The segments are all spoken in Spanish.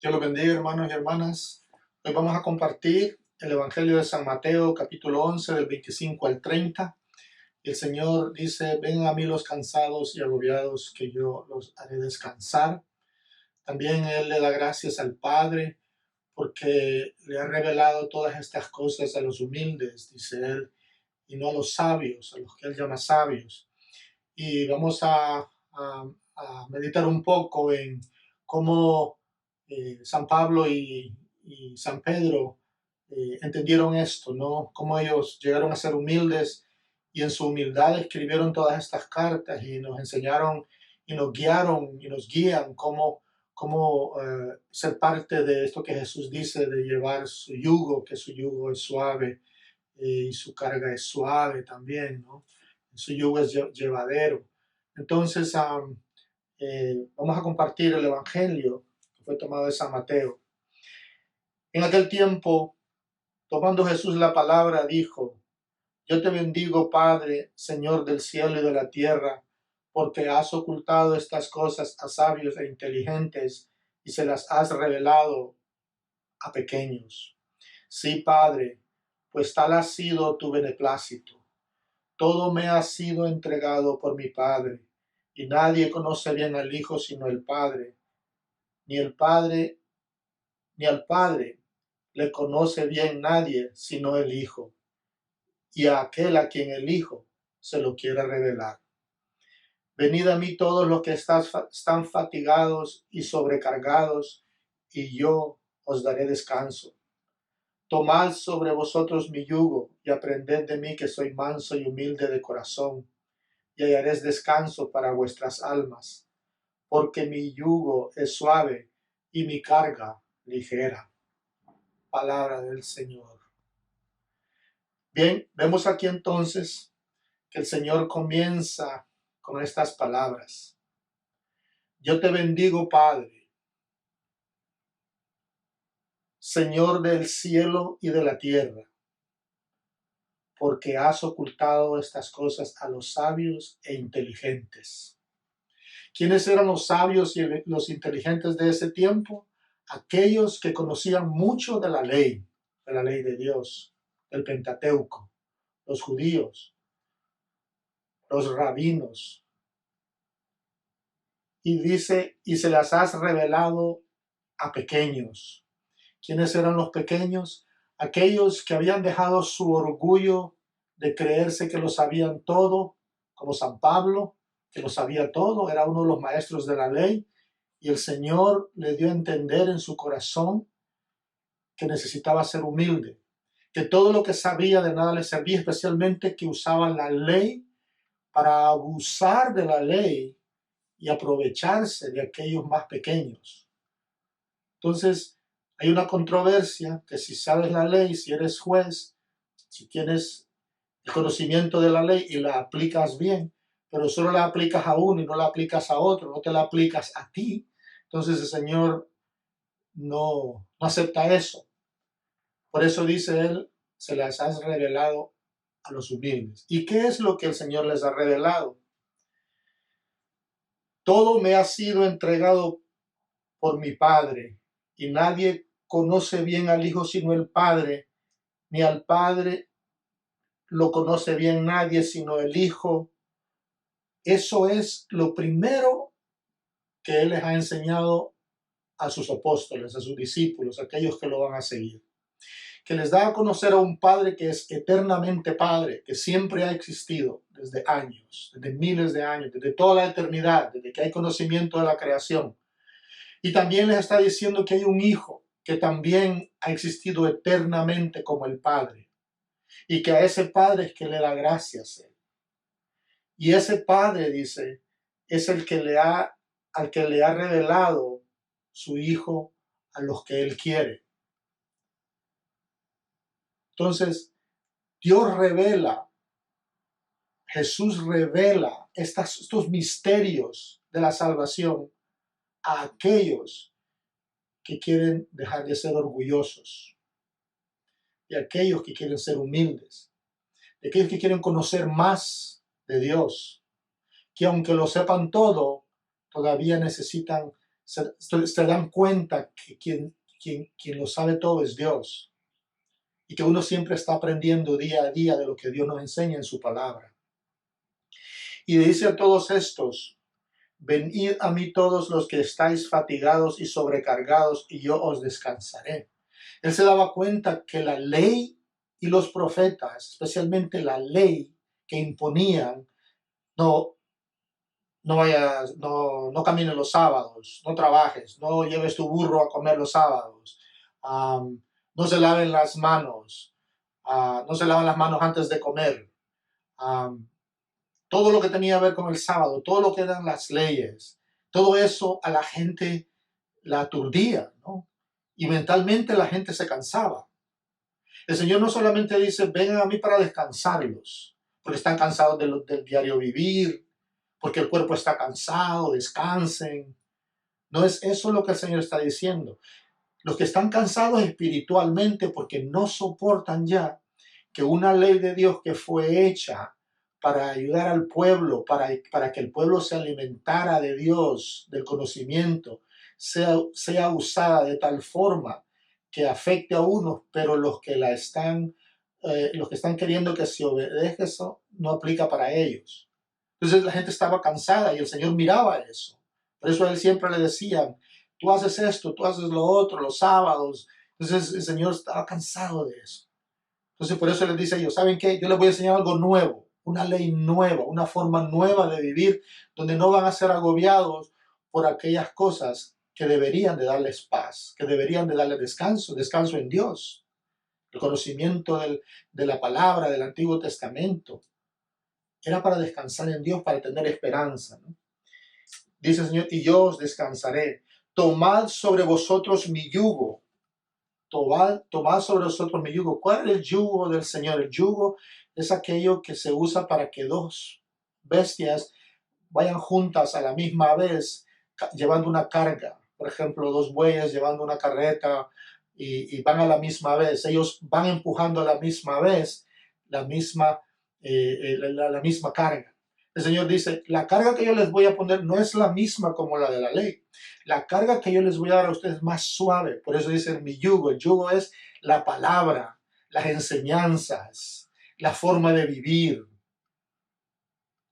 Dios los bendiga, hermanos y hermanas. Hoy vamos a compartir el Evangelio de San Mateo, capítulo 11, del 25 al 30. Y el Señor dice: vengan a mí los cansados y agobiados, que yo los haré descansar. También Él le da gracias al Padre porque le ha revelado todas estas cosas a los humildes, dice Él, y no a los sabios, a los que Él llama sabios. Y vamos a meditar un poco en cómo San Pablo y San Pedro entendieron esto, ¿no? Cómo ellos llegaron a ser humildes y en su humildad escribieron todas estas cartas y nos enseñaron y nos guiaron y nos guían cómo ser parte de esto que Jesús dice de llevar su yugo, que su yugo es suave y su carga es suave también, ¿no? Su yugo es llevadero. Entonces, vamos a compartir el Evangelio que fue tomado de San Mateo. En aquel tiempo, tomando Jesús la palabra, dijo: yo te bendigo, Padre, Señor del cielo y de la tierra, porque has ocultado estas cosas a sabios e inteligentes y se las has revelado a pequeños. Sí, Padre, pues tal ha sido tu beneplácito. Todo me ha sido entregado por mi Padre, y nadie conoce bien al Hijo sino el Padre, ni el Padre ni al Padre le conoce bien nadie sino el Hijo, y a aquel a quien el Hijo se lo quiere revelar. Venid a mí todos los que están fatigados y sobrecargados, y yo os daré descanso. Tomad sobre vosotros mi yugo y aprended de mí, que soy manso y humilde de corazón, y hallaréis descanso para vuestras almas, porque mi yugo es suave y mi carga ligera. Palabra del Señor. Bien, vemos aquí entonces que el Señor comienza con estas palabras: yo te bendigo, Padre, Señor del cielo y de la tierra, porque has ocultado estas cosas a los sabios e inteligentes. ¿Quiénes eran los sabios y los inteligentes de ese tiempo? Aquellos que conocían mucho de la ley de Dios, del Pentateuco, los judíos, los rabinos. Y dice: y se las has revelado a pequeños. ¿Quiénes eran los pequeños? Aquellos que habían dejado su orgullo de creerse que lo sabían todo, como San Pablo, que lo sabía todo, era uno de los maestros de la ley, y el Señor le dio a entender en su corazón que necesitaba ser humilde, que todo lo que sabía de nada le servía, especialmente que usaban la ley para abusar de la ley y aprovecharse de aquellos más pequeños. Entonces, hay una controversia que si sabes la ley, si eres juez, si tienes el conocimiento de la ley y la aplicas bien, pero solo la aplicas a uno y no la aplicas a otro, no te la aplicas a ti, entonces el Señor no acepta eso. Por eso dice Él: se las has revelado a los humildes. ¿Y qué es lo que el Señor les ha revelado? Todo me ha sido entregado por mi Padre, y nadie conoce bien al Hijo sino el Padre, ni al Padre lo conoce bien nadie sino el Hijo. Eso es lo primero que Él les ha enseñado a sus apóstoles, a sus discípulos, a aquellos que lo van a seguir. Que les da a conocer a un Padre que es eternamente Padre, que siempre ha existido desde años, desde miles de años, desde toda la eternidad, desde que hay conocimiento de la creación. Y también les está diciendo que hay un Hijo que también ha existido eternamente como el Padre, y que a ese Padre es que le da gracias Él. Y ese Padre, dice, es al que le ha revelado su Hijo a los que Él quiere. Entonces, Dios revela, Jesús revela estos misterios de la salvación a aquellos que quieren dejar de ser orgullosos, y a aquellos que quieren ser humildes, de aquellos que quieren conocer más de Dios, que aunque lo sepan todo, todavía necesitan se dan cuenta que quien lo sabe todo es Dios y que uno siempre está aprendiendo día a día de lo que Dios nos enseña en su palabra. Y dice a todos estos: venid a mí todos los que estáis fatigados y sobrecargados, y yo os descansaré. Él se daba cuenta que la ley y los profetas, especialmente la ley que imponían, no, no camines los sábados, no trabajes, no lleves tu burro a comer los sábados, no se laven las manos, no se lavan las manos antes de comer. Todo lo que tenía que ver con el sábado, todo lo que eran las leyes, todo eso a la gente la aturdía, ¿no? Y mentalmente la gente se cansaba. El Señor no solamente dice: vengan a mí para descansarlos, porque están cansados del diario vivir, porque el cuerpo está cansado, descansen. No es eso lo que el Señor está diciendo. Los que están cansados espiritualmente porque no soportan ya que una ley de Dios que fue hecha para ayudar al pueblo, para que el pueblo se alimentara de Dios, del conocimiento, sea usada de tal forma que afecte a unos, pero los que están queriendo que se obedezca, eso no aplica para ellos. Entonces la gente estaba cansada y el Señor miraba eso. Por eso Él siempre le decía: tú haces esto, tú haces lo otro, los sábados. Entonces el Señor estaba cansado de eso. Entonces por eso les dice a ellos: ¿saben qué? Yo les voy a enseñar algo nuevo, una ley nueva, una forma nueva de vivir, donde no van a ser agobiados por aquellas cosas que deberían de darles paz, que deberían de darles descanso, descanso en Dios, el conocimiento de la palabra del Antiguo Testamento. Era para descansar en Dios, para tener esperanza, ¿no? Dice el Señor: y yo os descansaré. Tomad sobre vosotros mi yugo. Tomad sobre vosotros mi yugo. ¿Cuál es el yugo del Señor? El yugo es aquello que se usa para que dos bestias vayan juntas a la misma vez, llevando una carga. Por ejemplo, dos bueyes llevando una carreta y van a la misma vez. Ellos van empujando a la misma vez la misma carga. El Señor dice: la carga que yo les voy a poner no es la misma como la de la ley. La carga que yo les voy a dar a ustedes es más suave. Por eso dice mi yugo. El yugo es la palabra, las enseñanzas, la forma de vivir.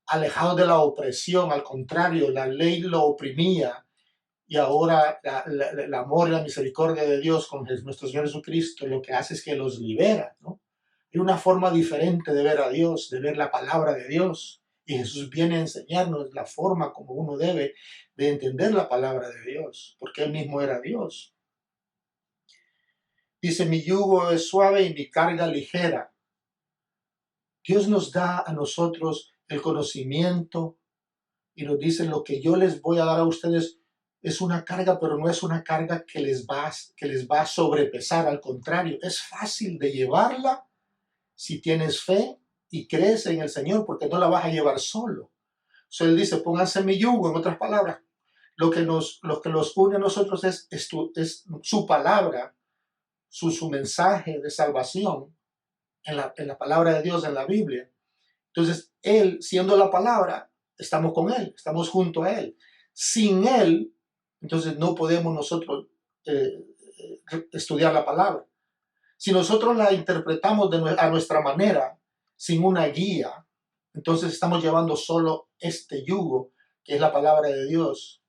Alejados de la opresión, al contrario, la ley lo oprimía, y ahora el amor y la misericordia de Dios con nuestro Señor Jesucristo lo que hace es que los libera, ¿no? Hay una forma diferente de ver a Dios, de ver la palabra de Dios, y Jesús viene a enseñarnos la forma como uno debe de entender la palabra de Dios, porque Él mismo era Dios. Dice: mi yugo es suave y mi carga ligera. Dios nos da a nosotros el conocimiento y nos dice: lo que yo les voy a dar a ustedes es una carga, pero no es una carga que les va a sobrepesar. Al contrario, es fácil de llevarla si tienes fe y crees en el Señor, porque no la vas a llevar solo. Él dice: pónganse mi yugo. En otras palabras, lo que nos une a nosotros es su palabra, su mensaje de salvación en la palabra de Dios, en la Biblia. Entonces, Él, siendo la palabra, estamos con Él, estamos junto a Él. Sin Él, entonces no podemos nosotros estudiar la palabra. Si nosotros la interpretamos a nuestra manera, sin una guía, entonces estamos llevando solo este yugo, que es la palabra de Dios.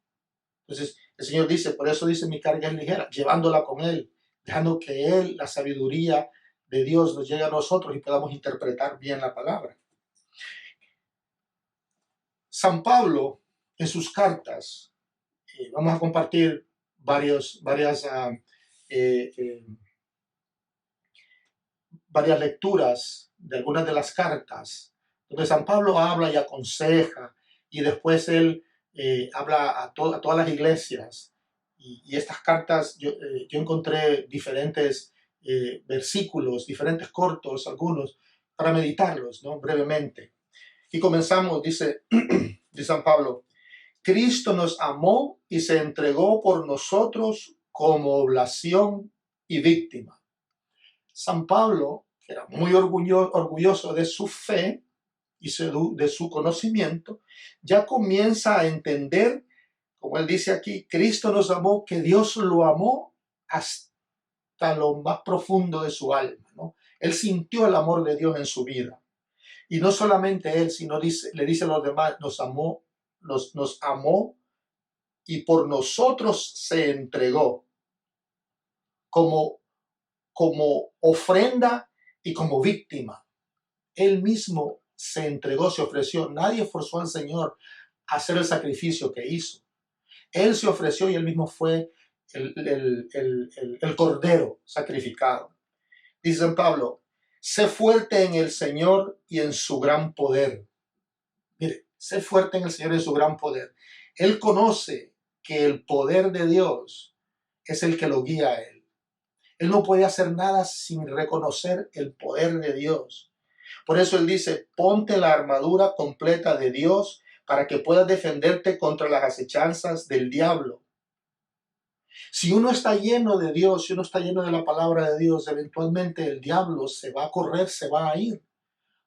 Entonces el Señor dice: por eso dice mi carga es ligera, llevándola con Él, dejando que Él, la sabiduría de Dios, nos llegue a nosotros y podamos interpretar bien la palabra. San Pablo, en sus cartas, vamos a compartir varias lecturas de algunas de las cartas, donde San Pablo habla y aconseja, y después él habla a todas las iglesias. Y estas cartas, yo encontré diferentes versículos, diferentes cortos, algunos, para meditarlos, ¿no? Brevemente. Y comenzamos, dice San Pablo: Cristo nos amó y se entregó por nosotros como oblación y víctima. San Pablo, que era muy orgulloso de su fe y de su conocimiento, ya comienza a entender Como él dice aquí, Cristo nos amó, que Dios lo amó hasta lo más profundo de su alma, ¿no? Él sintió el amor de Dios en su vida. Y no solamente él, sino le dice a los demás, nos amó y por nosotros se entregó como, como ofrenda y como víctima. Él mismo se entregó, se ofreció. Nadie forzó al Señor a hacer el sacrificio que hizo. Él se ofreció y él mismo fue el cordero sacrificado. Dice San Pablo, sé fuerte en el Señor y en su gran poder. Mire, sé fuerte en el Señor y en su gran poder. Él conoce que el poder de Dios es el que lo guía a él. Él no puede hacer nada sin reconocer el poder de Dios. Por eso él dice, ponte la armadura completa de Dios para que puedas defenderte contra las acechanzas del diablo. Si uno está lleno de Dios, si uno está lleno de la palabra de Dios, eventualmente el diablo se va a correr, se va a ir.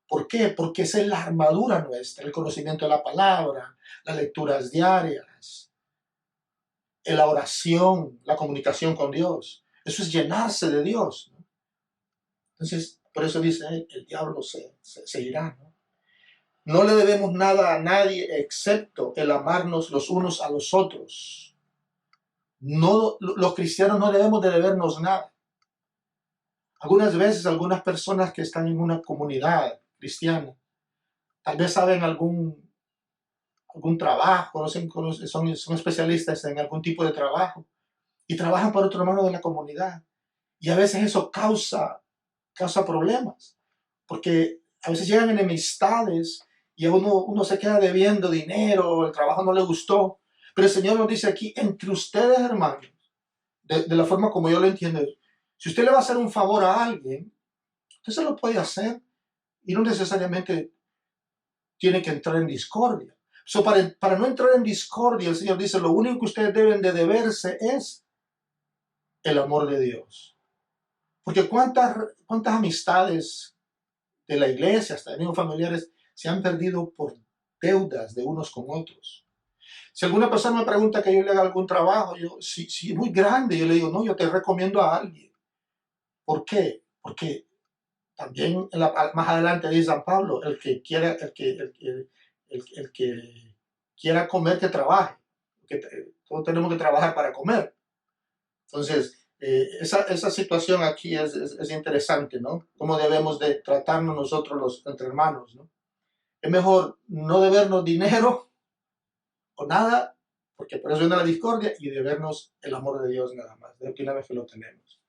¿Por qué? Porque esa es la armadura nuestra, el conocimiento de la palabra, las lecturas diarias, la oración, la comunicación con Dios. Eso es llenarse de Dios, ¿no? Entonces, por eso dice, el diablo se irá, ¿no? No le debemos nada a nadie excepto el amarnos los unos a los otros. No, los cristianos no debemos de debernos nada. Algunas veces, algunas personas que están en una comunidad cristiana, tal vez saben algún trabajo, son especialistas en algún tipo de trabajo y trabajan para otro hermano de la comunidad. Y a veces eso causa problemas, porque a veces llegan enemistades y uno se queda debiendo dinero, el trabajo no le gustó. Pero el Señor nos dice aquí, entre ustedes, hermanos, de la forma como yo lo entiendo, si usted le va a hacer un favor a alguien, usted se lo puede hacer y no necesariamente tiene que entrar en discordia. Para no entrar en discordia, el Señor dice, lo único que ustedes deben de deberse es el amor de Dios. Porque cuántas amistades de la iglesia, hasta amigos familiares, se han perdido por deudas de unos con otros. Si alguna persona me pregunta que yo le haga algún trabajo, si es muy grande, yo le digo, no, yo te recomiendo a alguien. ¿Por qué? Porque también más adelante dice San Pablo, el que quiera comer, que trabaje. Todos tenemos que trabajar para comer. Entonces, esa situación aquí es interesante, ¿no? Cómo debemos de tratarnos nosotros entre hermanos, ¿no? Es mejor no debernos dinero o nada, porque por eso viene la discordia, y debernos el amor de Dios nada más, de una vez que lo tenemos.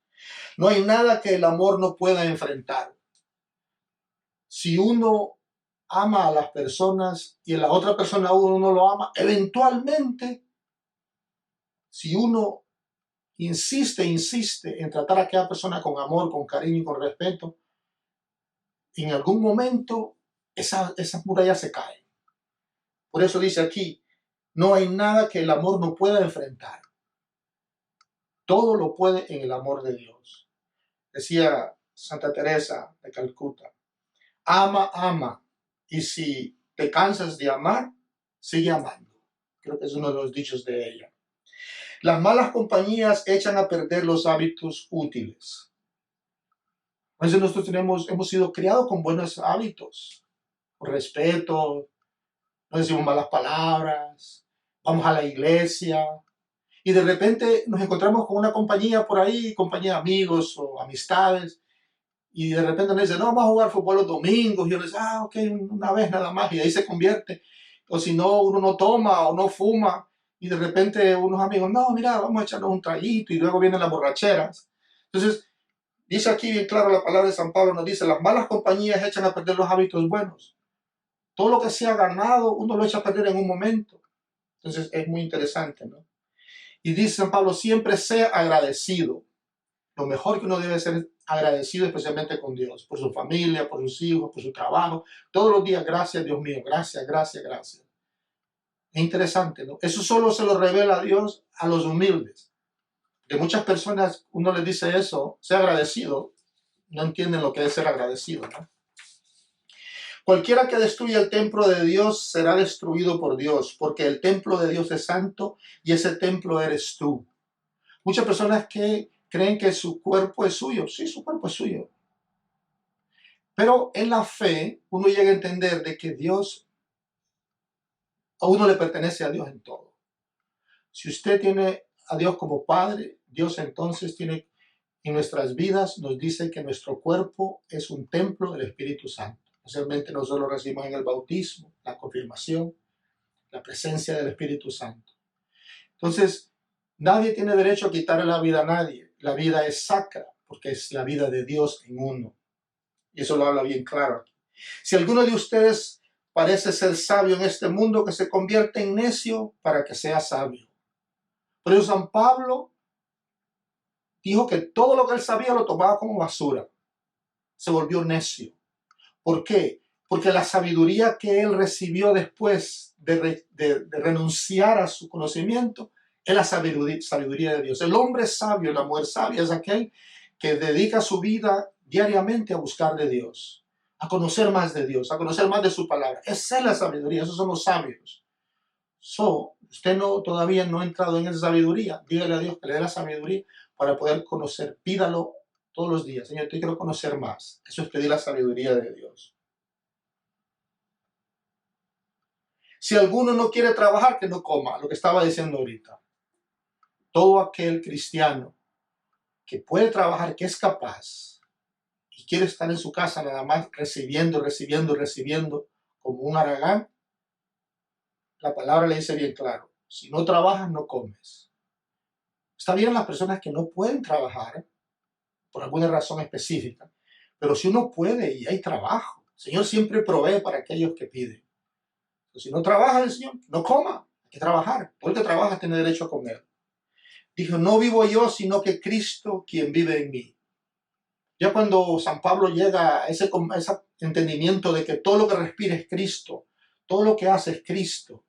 No hay nada que el amor no pueda enfrentar. Si uno ama a las personas y la otra persona uno no lo ama, eventualmente, si uno insiste en tratar a aquella persona con amor, con cariño y con respeto, en algún momento esas murallas se caen. Por eso dice aquí, no hay nada que el amor no pueda enfrentar. Todo lo puede en el amor de Dios. Decía Santa Teresa de Calcuta, ama, ama, y si te cansas de amar, sigue amando. Creo que es uno de los dichos de ella. Las malas compañías echan a perder los hábitos útiles. A veces nosotros hemos sido criados con buenos hábitos, con respeto, no decimos malas palabras, vamos a la iglesia, y de repente nos encontramos con una compañía por ahí, compañía de amigos o amistades, y de repente nos dicen, no, vamos a jugar fútbol los domingos, y yo les digo, ok, una vez nada más, y ahí se convierte. O si no, uno no toma o no fuma, y de repente unos amigos, no, mira, vamos a echarnos un traguito, y luego vienen las borracheras. Entonces, dice aquí bien claro la palabra de San Pablo, nos dice, las malas compañías echan a perder los hábitos buenos. Todo lo que se ha ganado, uno lo echa a perder en un momento. Entonces, es muy interesante, ¿no? Y dice San Pablo, siempre sea agradecido. Lo mejor que uno debe ser agradecido, especialmente con Dios, por su familia, por sus hijos, por su trabajo. Todos los días, gracias, Dios mío, gracias, gracias, gracias. Es interesante, ¿no? Eso solo se lo revela a Dios a los humildes. De muchas personas, uno les dice eso, sea agradecido, no entienden lo que es ser agradecido, ¿no? Cualquiera que destruya el templo de Dios será destruido por Dios, porque el templo de Dios es santo y ese templo eres tú. Muchas personas que creen que su cuerpo es suyo. Sí, su cuerpo es suyo. Pero en la fe uno llega a entender de que a uno le pertenece a Dios en todo. Si usted tiene a Dios como Padre, Dios entonces tiene en nuestras vidas, nos dice que nuestro cuerpo es un templo del Espíritu Santo. Especialmente nosotros lo recibimos en el bautismo, la confirmación, la presencia del Espíritu Santo. Entonces, nadie tiene derecho a quitarle la vida a nadie. La vida es sacra, porque es la vida de Dios en uno. Y eso lo habla bien claro. Si alguno de ustedes parece ser sabio en este mundo, que se convierta en necio para que sea sabio. Por eso San Pablo dijo que todo lo que él sabía lo tomaba como basura. Se volvió necio. ¿Por qué? Porque la sabiduría que él recibió después de renunciar a su conocimiento es la sabiduría de Dios. El hombre sabio, la mujer sabia es aquel que dedica su vida diariamente a buscar de Dios, a conocer más de Dios, a conocer más de su palabra. Esa es la sabiduría, esos son los sabios. Usted todavía no ha entrado en esa sabiduría. Dígale a Dios que le dé la sabiduría para poder conocer. Pídalo todos los días. Señor, te quiero conocer más. Eso es pedir la sabiduría de Dios. Si alguno no quiere trabajar, que no coma. Lo que estaba diciendo ahorita. Todo aquel cristiano que puede trabajar, que es capaz y quiere estar en su casa nada más recibiendo, como un haragán, la palabra le dice bien claro. Si no trabajas, no comes. Está bien las personas que no pueden trabajar por alguna razón específica, pero si uno puede y hay trabajo, el Señor siempre provee para aquellos que piden. Pero si no trabaja el Señor, no coma, hay que trabajar. Todo el que trabaja tiene derecho a comer. Dijo, no vivo yo, sino que Cristo quien vive en mí. Ya cuando San Pablo llega a ese entendimiento de que todo lo que respira es Cristo, todo lo que hace es Cristo,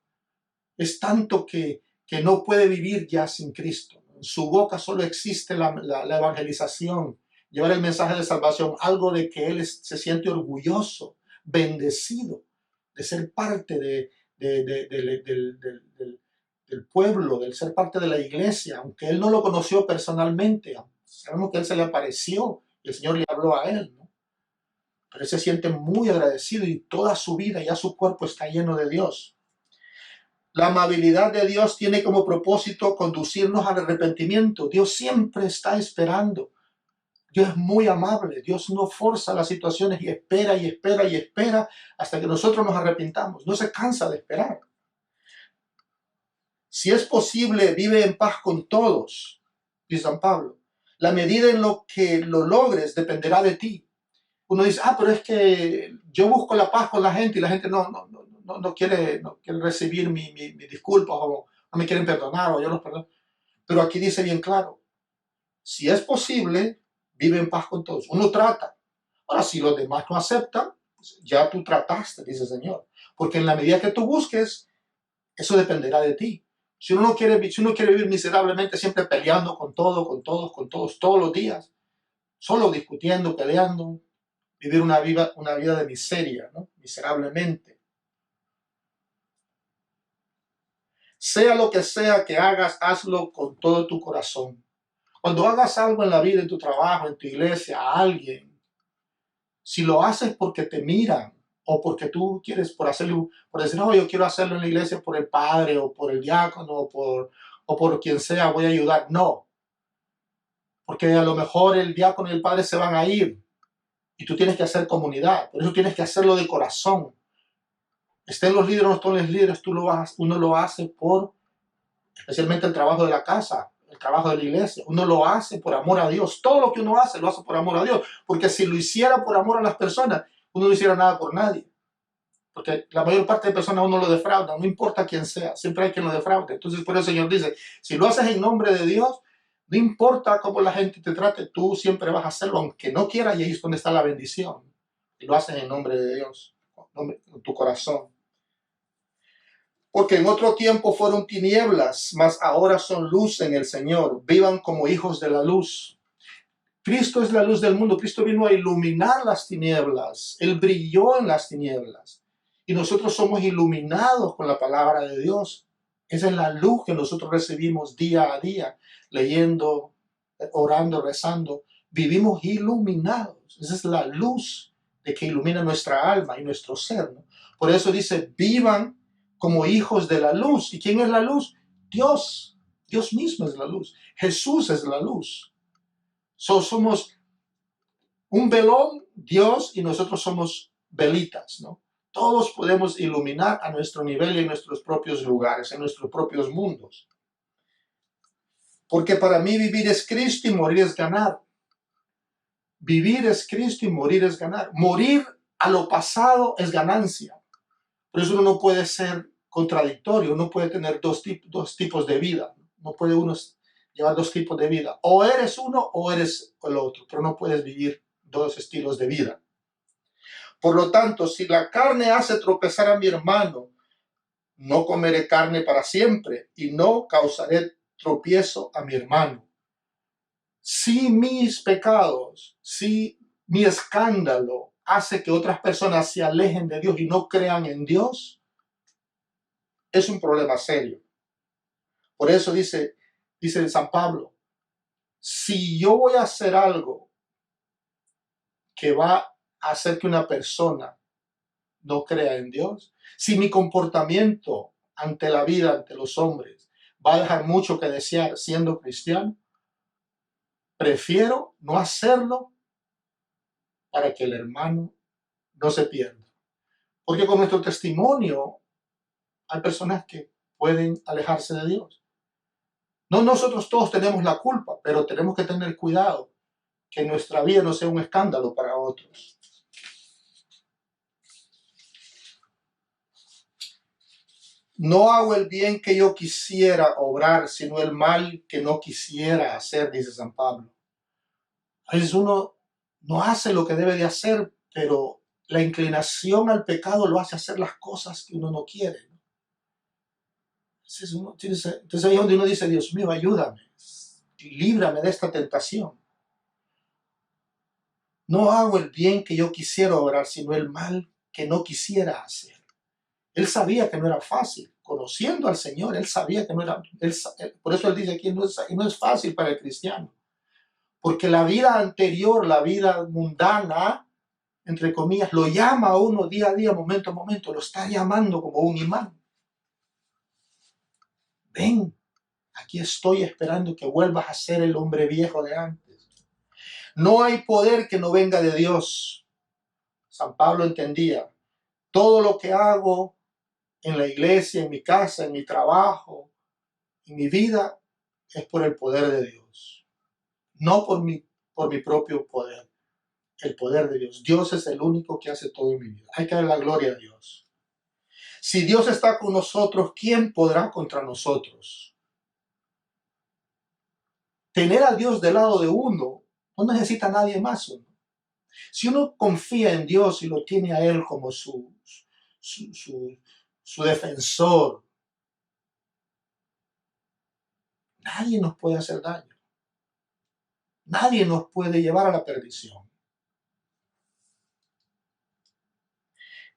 es tanto que no puede vivir ya sin Cristo. En su boca solo existe la evangelización, llevar el mensaje de salvación, algo de que él se siente orgulloso, bendecido de ser parte del pueblo, de ser parte de la iglesia, aunque él no lo conoció personalmente. Sabemos que él se le apareció y el Señor le habló a él, ¿no? Pero él se siente muy agradecido y toda su vida, ya su cuerpo está lleno de Dios. La amabilidad de Dios tiene como propósito conducirnos al arrepentimiento. Dios siempre está esperando. Dios es muy amable. Dios no forza las situaciones y espera y espera y espera hasta que nosotros nos arrepintamos. No se cansa de esperar. Si es posible, vive en paz con todos, dice San Pablo. La medida en lo que lo logres dependerá de ti. Uno dice, pero es que yo busco la paz con la gente y la gente no quiere recibir mi disculpas o no me quieren perdonar o yo los perdono. Pero aquí dice bien claro, si es posible, vive en paz con todos. Uno trata. Ahora, si los demás no aceptan, pues ya tú trataste, dice el Señor. Porque en la medida que tú busques, eso dependerá de ti. Si uno quiere vivir miserablemente, siempre peleando con todos, todos los días, solo discutiendo, peleando, vivir una vida de miseria, ¿no? Miserablemente. Sea lo que sea que hagas, hazlo con todo tu corazón. Cuando hagas algo en la vida, en tu trabajo, en tu iglesia, a alguien, si lo haces porque te miran o porque tú quieres por decir, no, yo quiero hacerlo en la iglesia por el padre o por el diácono o por quien sea, voy a ayudar. No, porque a lo mejor el diácono y el padre se van a ir y tú tienes que hacer comunidad. Por eso tienes que hacerlo de corazón. Estén los líderes o no estén los líderes, uno lo hace por, especialmente el trabajo de la casa, el trabajo de la iglesia. Uno lo hace por amor a Dios. Todo lo que uno hace, lo hace por amor a Dios. Porque si lo hiciera por amor a las personas, uno no hiciera nada por nadie. Porque la mayor parte de personas uno lo defrauda, no importa quién sea, siempre hay quien lo defraude. Entonces por eso el Señor dice, si lo haces en nombre de Dios, no importa cómo la gente te trate, tú siempre vas a hacerlo, aunque no quieras, y ahí es donde está la bendición. Y lo haces en nombre de Dios, en tu corazón. Porque en otro tiempo fueron tinieblas, mas ahora son luz en el Señor. Vivan como hijos de la luz. Cristo es la luz del mundo. Cristo vino a iluminar las tinieblas. Él brilló en las tinieblas. Y nosotros somos iluminados con la palabra de Dios. Esa es la luz que nosotros recibimos día a día, leyendo, orando, rezando. Vivimos iluminados. Esa es la luz de que ilumina nuestra alma y nuestro ser, ¿no? Por eso dice, vivan como hijos de la luz. ¿Y quién es la luz? Dios. Dios mismo es la luz. Jesús es la luz. Somos un velón, Dios, y nosotros somos velitas, ¿no? Todos podemos iluminar a nuestro nivel y en nuestros propios lugares, en nuestros propios mundos. Porque para mí vivir es Cristo y morir es ganar. Vivir es Cristo y morir es ganar. Morir a lo pasado es ganancia. Por eso uno no puede ser contradictorio, uno puede tener dos tipos de vida. No puede uno llevar dos tipos de vida. O eres uno o eres el otro, pero no puedes vivir dos estilos de vida. Por lo tanto, si la carne hace tropezar a mi hermano, no comeré carne para siempre y no causaré tropiezo a mi hermano. Si mis pecados, si mi escándalo hace que otras personas se alejen de Dios y no crean en Dios, es un problema serio. Por eso dice San Pablo, si yo voy a hacer algo que va a hacer que una persona no crea en Dios, si mi comportamiento ante la vida, ante los hombres, va a dejar mucho que desear siendo cristiano, prefiero no hacerlo para que el hermano no se pierda. Porque con nuestro testimonio hay personas que pueden alejarse de Dios. No nosotros todos tenemos la culpa, pero tenemos que tener cuidado que nuestra vida no sea un escándalo para otros. No hago el bien que yo quisiera obrar, sino el mal que no quisiera hacer, dice San Pablo. A veces uno no hace lo que debe de hacer, pero la inclinación al pecado lo hace hacer las cosas que uno no quiere. Entonces ahí es donde uno dice, Dios mío, ayúdame, líbrame de esta tentación. No hago el bien que yo quisiera obrar, sino el mal que no quisiera hacer. Él sabía que no era fácil. Conociendo al Señor, él sabía que no era... por eso él dice aquí, no es fácil para el cristiano. Porque la vida anterior, la vida mundana, entre comillas, lo llama a uno día a día, momento a momento, lo está llamando como un imán. Ven, aquí estoy esperando que vuelvas a ser el hombre viejo de antes. No hay poder que no venga de Dios. San Pablo entendía, todo lo que hago en la iglesia, en mi casa, en mi trabajo, en mi vida, es por el poder de Dios. No por mi propio poder. El poder de Dios. Dios es el único que hace todo en mi vida. Hay que dar la gloria a Dios. Si Dios está con nosotros, ¿quién podrá contra nosotros? Tener a Dios del lado de uno no necesita a nadie más. ¿No? Si uno confía en Dios y lo tiene a Él como su defensor, nadie nos puede hacer daño. Nadie nos puede llevar a la perdición.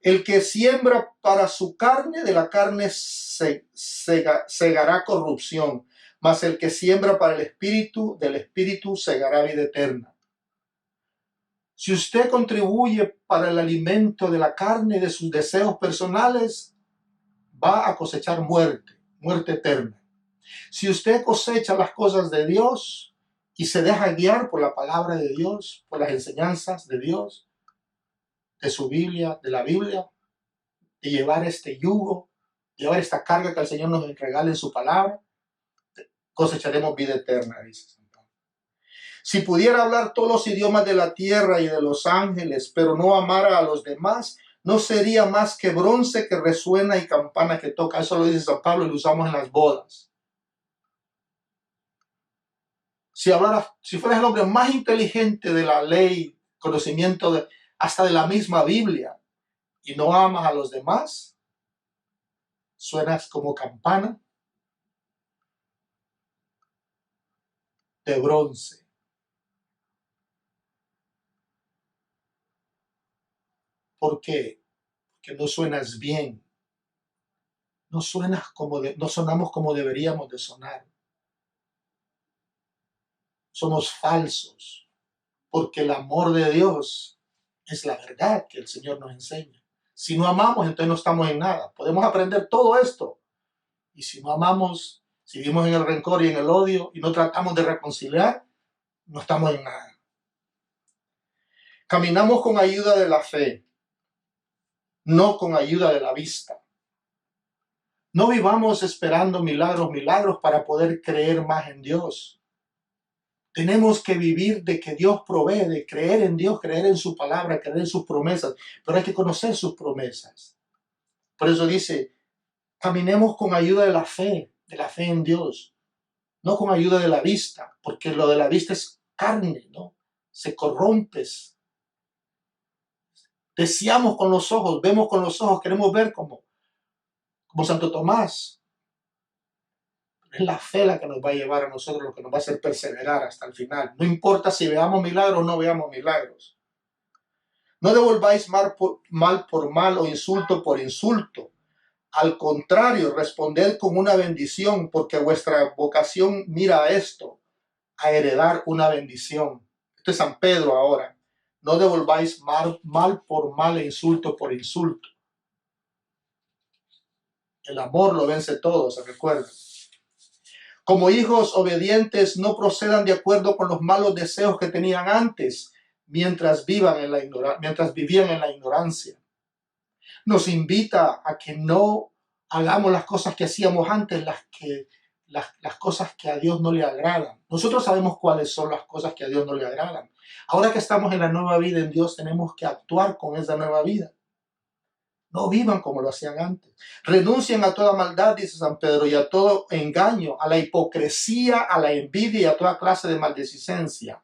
El que siembra para su carne, de la carne segará corrupción, mas el que siembra para el espíritu, del espíritu segará vida eterna. Si usted contribuye para el alimento de la carne y de sus deseos personales, va a cosechar muerte, muerte eterna. Si usted cosecha las cosas de Dios y se deja guiar por la palabra de Dios, por las enseñanzas de Dios, de su Biblia, de la Biblia, de llevar este yugo, llevar esta carga que el Señor nos regala en su palabra, cosecharemos vida eterna, dice San Pablo. Si pudiera hablar todos los idiomas de la tierra y de los ángeles, pero no amara a los demás, no sería más que bronce que resuena y campana que toca. Eso lo dice San Pablo y lo usamos en las bodas. Si fueras el hombre más inteligente de la ley, conocimiento hasta de la misma Biblia, y no amas a los demás, suenas como campana de bronce. ¿Por qué? Porque no suenas bien. No no sonamos como deberíamos de sonar. Somos falsos. Porque el amor de Dios es la verdad que el Señor nos enseña. Si no amamos, entonces no estamos en nada. Podemos aprender todo esto. Y si no amamos, si vivimos en el rencor y en el odio y no tratamos de reconciliar, no estamos en nada. Caminamos con ayuda de la fe, no con ayuda de la vista. No vivamos esperando milagros para poder creer más en Dios. Tenemos que vivir de que Dios provee, de creer en Dios, creer en su palabra, creer en sus promesas, pero hay que conocer sus promesas. Por eso dice, caminemos con ayuda de la fe en Dios, no con ayuda de la vista, porque lo de la vista es carne, ¿no? Se corrompe. Deseamos con los ojos, vemos con los ojos, queremos ver como Santo Tomás. Es la fe la que nos va a llevar a nosotros, lo que nos va a hacer perseverar hasta el final. No importa si veamos milagros o no veamos milagros. No devolváis mal por mal o insulto por insulto. Al contrario, responded con una bendición, porque vuestra vocación mira a esto, a heredar una bendición. Esto es San Pedro ahora. No devolváis mal por mal e insulto por insulto. El amor lo vence todo, ¿se recuerdan? Como hijos obedientes, no procedan de acuerdo con los malos deseos que tenían antes, mientras vivían en la ignorancia. Nos invita a que no hagamos las cosas que hacíamos antes, las cosas que a Dios no le agradan. Nosotros sabemos cuáles son las cosas que a Dios no le agradan. Ahora que estamos en la nueva vida en Dios, tenemos que actuar con esa nueva vida. No vivan como lo hacían antes. Renuncien a toda maldad, dice San Pedro, y a todo engaño, a la hipocresía, a la envidia y a toda clase de maldicencia.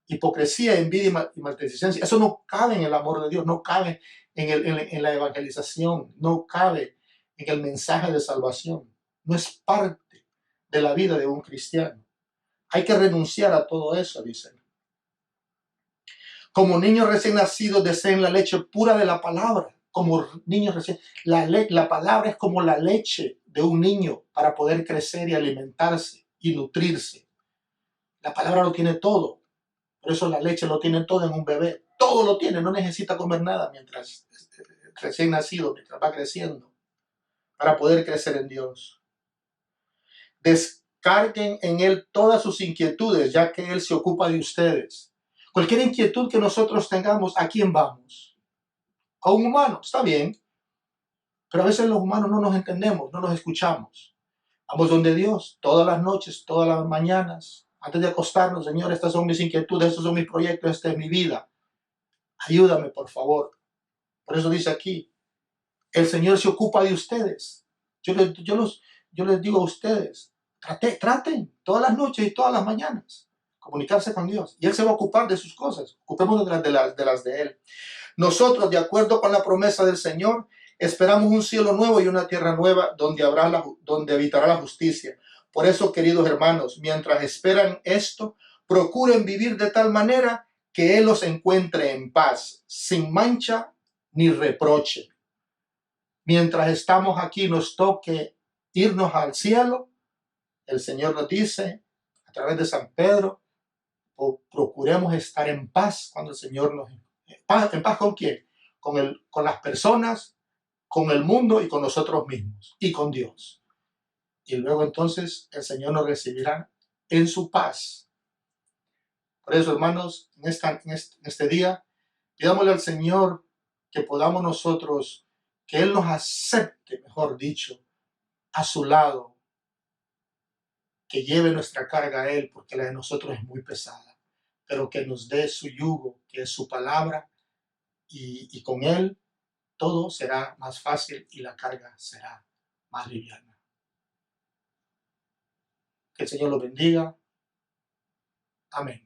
Hipocresía, envidia y maldicencia. Eso no cabe en el amor de Dios, no cabe en la evangelización, no cabe en el mensaje de salvación. No es parte de la vida de un cristiano. Hay que renunciar a todo eso, dicen. Como niños recién nacidos deseen la leche pura de la palabra. Como niños recién, la palabra es como la leche de un niño para poder crecer y alimentarse y nutrirse. La palabra lo tiene todo. Por eso la leche lo tiene todo en un bebé. Todo lo tiene, no necesita comer nada mientras recién nacido, mientras va creciendo, para poder crecer en Dios. Descarguen en Él todas sus inquietudes, ya que Él se ocupa de ustedes. Cualquier inquietud que nosotros tengamos, ¿a quién vamos? A un humano, está bien, pero a veces los humanos no nos entendemos, no nos escuchamos. Vamos donde Dios, todas las noches, todas las mañanas, antes de acostarnos, Señor, estas son mis inquietudes, estos son mis proyectos, esta es mi vida. Ayúdame, por favor. Por eso dice aquí, el Señor se ocupa de ustedes. Yo les digo a ustedes, traten todas las noches y todas las mañanas, comunicarse con Dios. Y Él se va a ocupar de sus cosas. Ocupémonos de las de Él. Nosotros, de acuerdo con la promesa del Señor, esperamos un cielo nuevo y una tierra nueva donde habitará la justicia. Por eso, queridos hermanos, mientras esperan esto, procuren vivir de tal manera que Él los encuentre en paz, sin mancha ni reproche. Mientras estamos aquí, nos toque irnos al cielo. El Señor nos dice, a través de San Pedro, procuremos estar en paz cuando el Señor nos... ¿En paz con quién? Con las personas, con el mundo y con nosotros mismos y con Dios. Y luego entonces el Señor nos recibirá en su paz. Por eso, hermanos, en este día, pidámosle al Señor que podamos nosotros, que Él nos acepte, mejor dicho, a su lado, que lleve nuestra carga a Él, porque la de nosotros es muy pesada, pero que nos dé su yugo, que es su palabra, y con Él todo será más fácil y la carga será más liviana. Que el Señor los bendiga. Amén.